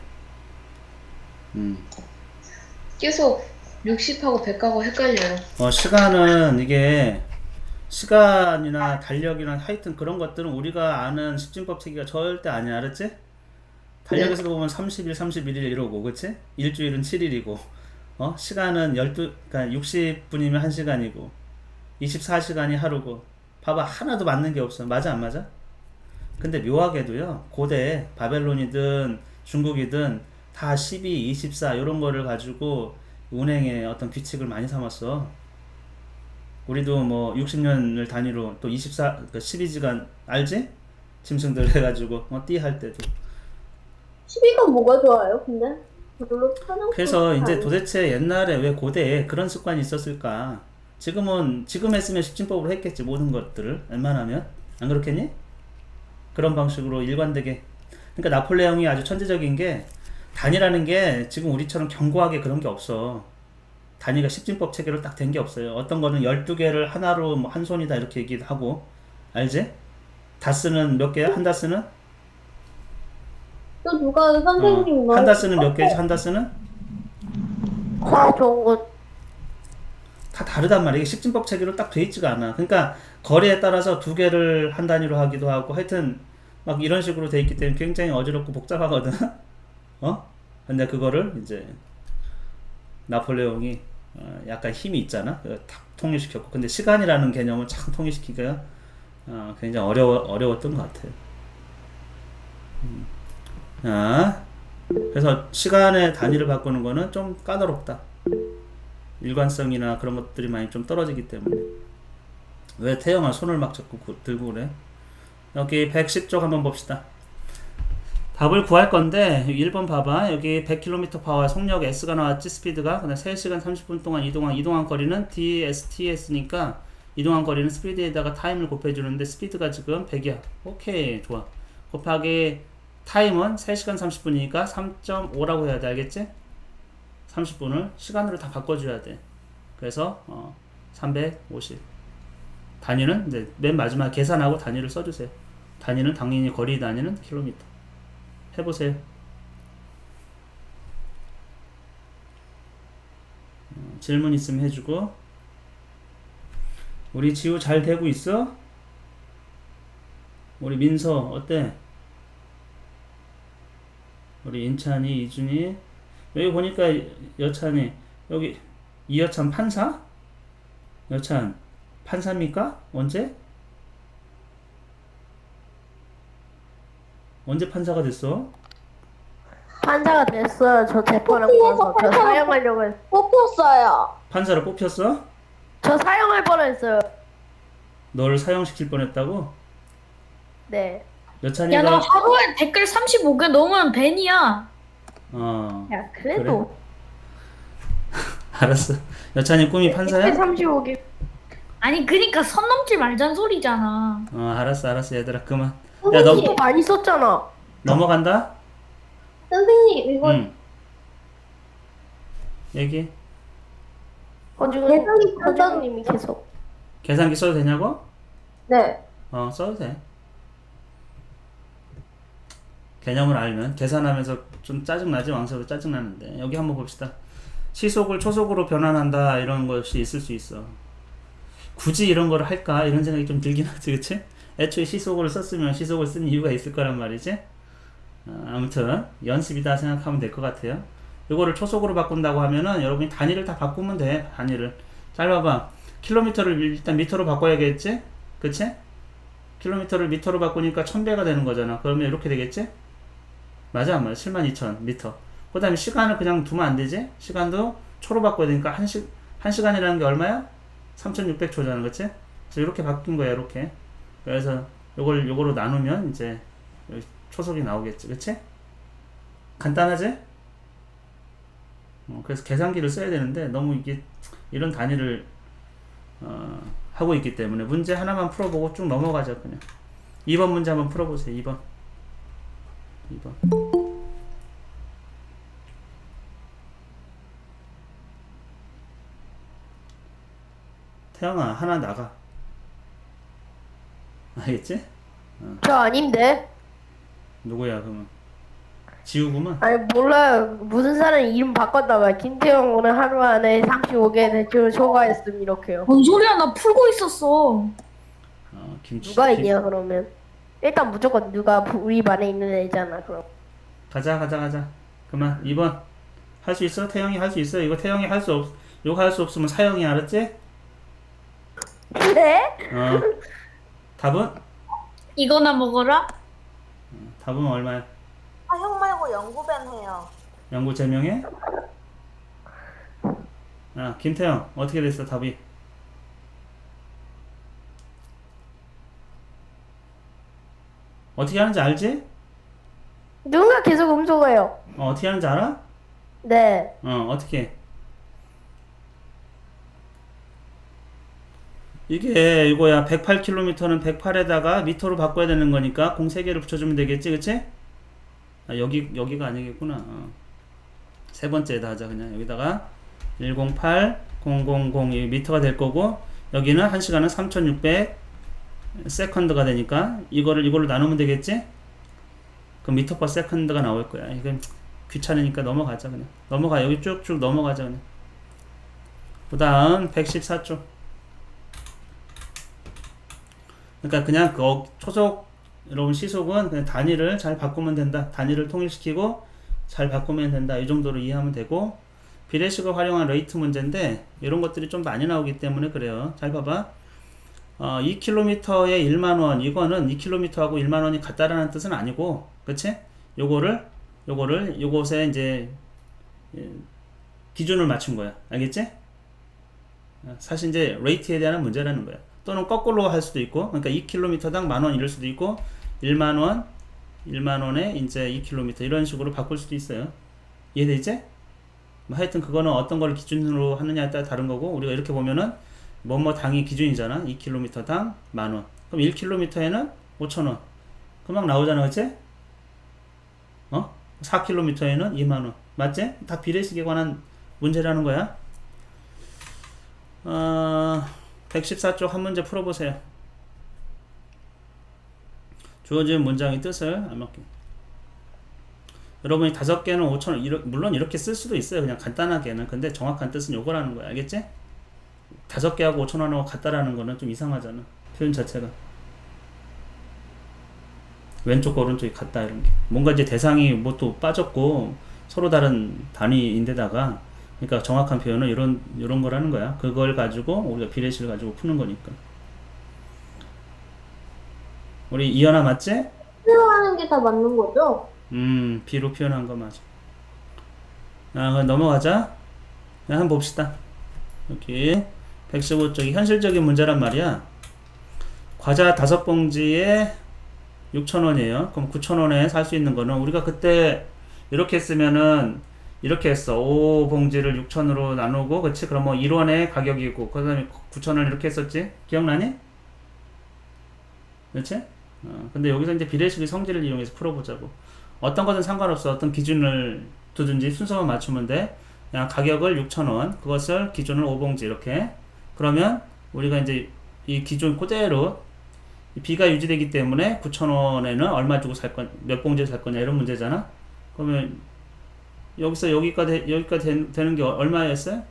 계속 60하고 100하고 헷갈려요. 시간은 이게 시간이나 달력이나 하여튼 그런 것들은 우리가 아는 십진법 체계가 절대 아니야. 알았지? 달력에서도 보면 30일, 31일 이러고, 그치? 일주일은 7일이고, 시간은 그러니까 60분이면 1시간이고, 24시간이 하루고, 봐봐. 하나도 맞는 게 없어. 맞아, 안 맞아? 근데 묘하게도요, 고대, 바벨론이든 중국이든 다 12, 24, 이런 거를 가지고 운행의 어떤 규칙을 많이 삼았어. 우리도 뭐 60년을 단위로 또 12시간, 알지? 짐승들 해가지고, 띠 할 때도. 12가 뭐가 좋아요, 근데? 별로 편한 그래서 것 이제 같아요. 도대체 옛날에 왜 고대에 그런 습관이 있었을까? 지금 했으면 십진법으로 했겠지, 모든 것들을. 웬만하면. 안 그렇겠니? 그런 방식으로 일관되게. 그러니까 나폴레옹이 아주 천재적인 게, 단위라는 게 지금 우리처럼 견고하게 그런 게 없어. 단위가 십진법 체계로 딱 된 게 없어요. 어떤 거는 12개를 하나로 뭐 한 손이다 이렇게 얘기하고, 알지? 다스는 몇 개야? 한 다스는? 또 누가 선생님 한 다스는 몇 개지? 한 다스는? 좋은 거 다 다르단 말이야. 이게 십진법 체계로 딱 돼 있지가 않아. 그러니까 거리에 따라서 2개를 한 단위로 하기도 하고, 하여튼 막 이런 식으로 돼 있기 때문에 굉장히 어지럽고 복잡하거든. 근데 그거를 이제 나폴레옹이 약간 힘이 있잖아. 탁 통일시켰고. 근데 시간이라는 개념을 참 통일시키기가 굉장히 어려웠던 것 같아요. 그래서 시간의 단위를 바꾸는 거는 좀 까다롭다. 일관성이나 그런 것들이 많이 좀 떨어지기 때문에. 왜 태영아 손을 막 잡고 들고 그래? 여기 110쪽 한번 봅시다. 답을 구할 건데 1번 봐봐. 여기 100km/h 속력 S가 나왔지, 스피드가. 그다음 3시간 30분 동안 이동한 거리는 DSTS니까 이동한 거리는 스피드에다가 타임을 곱해주는데 스피드가 지금 100이야. 오케이, 좋아. 곱하기 타임은 3시간 30분이니까 3.5라고 해야 돼. 알겠지? 30분을 시간으로 다 바꿔줘야 돼. 그래서 350. 단위는 이제 맨 마지막 계산하고 단위를 써주세요. 단위는 당연히 거리 단위는 킬로미터. 해보세요. 질문 있으면 해주고. 우리 지우 잘 되고 있어? 우리 민서 어때? 우리 인찬이, 이준이. 여기 보니까 여찬이, 여기 이여찬 판사? 여찬 판사입니까? 언제 판사가 됐어? 판사가 됐어요. 저 재판을 걸어서 저 사형하려고 했. 뽑혔어요. 판사로 뽑혔어? 저 사형할 뻔했어요. 너를 사형시킬 뻔했다고? 네. 야, 나 여찬이가 하루에 댓글 35개 넘으면 벤이야. 야, 그래도 알았어. 여찬이 꿈이 판사야? 35개. 아니, 그니까 선 넘지 말자는 소리잖아. 알았어 얘들아, 그만. 야, 너 또 많이 썼잖아. 넘어간다? 선생님, 이거 얘기. 허준님이 계속. 계산기 써도 되냐고? 네. 써도 돼. 개념을 알면. 계산하면서 좀 짜증나지? 왕서도 짜증나는데. 여기 한번 봅시다. 시속을 초속으로 변환한다, 이런 것이 있을 수 있어. 굳이 이런 걸 할까? 이런 생각이 좀 들긴 하지, 그치? 애초에 시속을 썼으면 시속을 쓴 이유가 있을 거란 말이지. 아무튼 연습이다 생각하면 될 것 같아요. 이거를 초속으로 바꾼다고 하면은 여러분이 단위를 다 바꾸면 돼. 단위를. 잘 봐봐. 킬로미터를 일단 미터로 바꿔야겠지? 그치? 킬로미터를 미터로 바꾸니까 1000배가 되는 거잖아. 그러면 이렇게 되겠지? 맞아 안 맞아? 72,000 미터. 그 다음에 시간을 그냥 두면 안 되지? 시간도 초로 바꿔야 되니까 1시간이라는 게 얼마야? 3600초잖아. 그치? 그래서 이렇게 바뀐 거야. 이렇게. 그래서 요거로 나누면 이제 초속이 나오겠지. 그치? 간단하지? 그래서 계산기를 써야 되는데 너무 이게 이런 단위를 하고 있기 때문에 문제 하나만 풀어보고 쭉 넘어가자. 그냥 2번 문제 한번 풀어보세요. 2번 태영아, 하나 나가. 알겠지? 저 아닌데. 누구야 그러면? 지우구만. 아니 몰라요. 무슨 사람이 이름 바꿨다가 김태형 오늘 하루 안에 35개 대출 초과했음 이렇게요. 뭔 소리야, 나 풀고 있었어. 김치. 누가 있냐 그러면? 일단 무조건 누가 우리 반에 있는 애잖아. 그럼. 가자. 그만. 2번 할 수 있어? 태영이 할 수 있어? 이거 태영이 할 수 없으면 사형이, 알았지? 네? 답은? 이거나 먹어라. 답은 얼마야? 형 말고 영구변 해요. 연구 제명해? 김태형 어떻게 됐어 답이? 어떻게 하는지 알지? 누군가 계속 음소거해요. 어떻게 하는지 알아? 네. 어떻게? 이게 이거야. 108km는 108에다가 미터로 바꿔야 되는 거니까 공 3개를 붙여주면 되겠지, 그치? 여기가 아니겠구나. 세 번째에다 하자. 그냥 여기다가 108 000 이 미터가 될 거고, 여기는 1시간은 3600 세컨드가 되니까 이걸로 나누면 되겠지? 그럼 미터 퍼 세컨드가 나올 거야. 이건 귀찮으니까 넘어가자. 그냥 넘어가. 여기 쭉쭉 넘어가자. 그냥. 그 다음 114쪽. 그러니까 그냥 그 초속, 여러분 시속은 그냥 단위를 잘 바꾸면 된다. 단위를 통일시키고 잘 바꾸면 된다. 이 정도로 이해하면 되고, 비례식을 활용한 레이트 문제인데 이런 것들이 좀 많이 나오기 때문에 그래요. 잘 봐봐. 2km에 1만원, 이거는 2km하고 1만원이 같다라는 뜻은 아니고, 그치? 요것에 이제 기준을 맞춘 거야. 알겠지? 사실 이제 레이트에 대한 문제라는 거야. 또는 거꾸로 할 수도 있고, 그러니까 2km당 10,000원 이럴 수도 있고, 1만원, 1만 원에 이제 2km 이런 식으로 바꿀 수도 있어요. 이해되지? 뭐 하여튼 그거는 어떤 걸 기준으로 하느냐에 따라 다른 거고, 우리가 이렇게 보면은 뭐뭐 당이 기준이잖아. 2km 당 10,000원. 그럼 1km에는 5,000원. 금방 나오잖아, 그치? 4km에는 2만원. 맞지? 다 비례식에 관한 문제라는 거야. 114쪽 한 문제 풀어보세요. 주어진 문장의 뜻을 알맞게. 여러분이 5개는 5,000원, 물론 이렇게 쓸 수도 있어요. 그냥 간단하게는. 근데 정확한 뜻은 요거라는 거야. 알겠지? 5개하고 5,000원하고 같다라는 거는 좀 이상하잖아. 표현 자체가. 왼쪽과 오른쪽이 같다 이런 게. 뭔가 이제 대상이 뭐 또 빠졌고 서로 다른 단위인데다가, 그러니까 정확한 표현은 이런 거라는 거야. 그걸 가지고 우리가 비례식을 가지고 푸는 거니까. 우리 이현아 맞지? 표현하는 게 다 맞는 거죠? B로 표현한 거 맞아. 그럼 넘어가자. 한번 봅시다. 여기 115쪽이 현실적인 문제란 말이야. 과자 5봉지에 6,000원이에요. 그럼 9,000원에 살 수 있는 거는, 우리가 그때 이렇게 했으면은 이렇게 했어. 5봉지를 6,000으로 나누고, 그치? 그럼 뭐 1원의 가격이고, 그 다음에 9,000원 이렇게 했었지? 기억나니? 그치? 근데 여기서 이제 비례식의 성질을 이용해서 풀어보자고. 어떤 것은 상관없어. 어떤 기준을 두든지 순서만 맞추면 돼. 그냥 가격을 6,000원, 그것을 기준을 5봉지 이렇게. 그러면 우리가 이제 이 기준 그대로 B가 유지되기 때문에 9,000원에는 얼마 주고 살 건, 몇 봉지를 살 거냐 이런 문제잖아. 그러면 여기서 여기까지 되는 게 얼마였어요?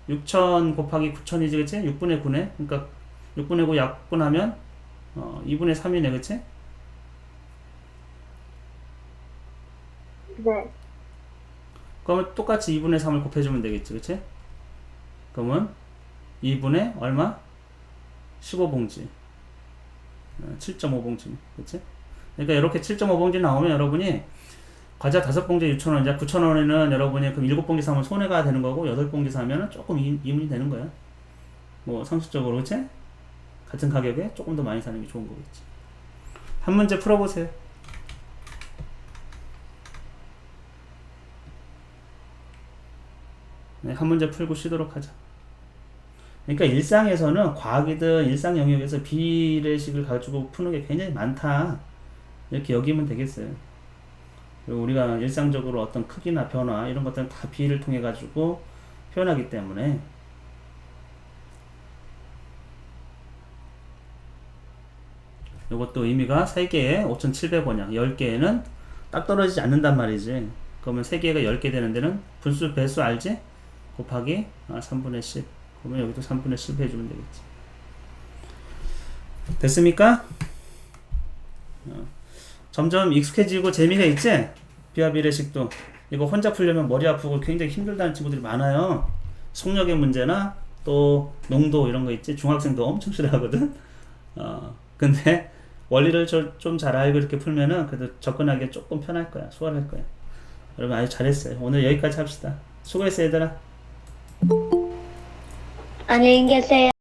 6,000 곱하기 9,000이지, 그치? 6분의 9네. 그러니까 6분의 9 약분하면 2분의 3이네, 그치? 네. 그러면 똑같이 2분의 3을 곱해주면 되겠지, 그치? 그러면 2분의 얼마? 15봉지. 7.5봉지, 그치? 그러니까 이렇게 7.5봉지 나오면 여러분이 과자 5봉지에 6,000원이자 9,000원에는 여러분이 그럼 7봉지 사면 손해가 되는 거고, 8봉지 사면은 조금 이문이 되는 거야. 뭐 상식적으로, 그치? 같은 가격에 조금 더 많이 사는 게 좋은 거겠지. 한 문제 풀어보세요. 네, 한 문제 풀고 쉬도록 하자. 그러니까 일상에서는, 과학이든 일상 영역에서 비례식을 가지고 푸는 게 굉장히 많다, 이렇게 여기면 되겠어요. 그리고 우리가 일상적으로 어떤 크기나 변화 이런 것들은 다 비를 통해 가지고 표현하기 때문에, 이것도 의미가 3개에 5,700원이야. 10개에는 딱 떨어지지 않는단 말이지. 그러면 3개가 10개 되는 데는 분수 배수 알지? 곱하기 3분의 10. 그러면 여기도 3분의 10 해주면 되겠지. 됐습니까? 점점 익숙해지고 재미가 있지? 비와 비례식도. 이거 혼자 풀려면 머리 아프고 굉장히 힘들다는 친구들이 많아요. 속력의 문제나 또 농도 이런 거 있지? 중학생도 엄청 싫어하거든? 근데 원리를 좀 잘 알고 이렇게 풀면은 그래도 접근하기 조금 편할 거야. 수월할 거야. 여러분 아주 잘했어요. 오늘 여기까지 합시다. 수고했어, 얘들아. 안녕히 계세요.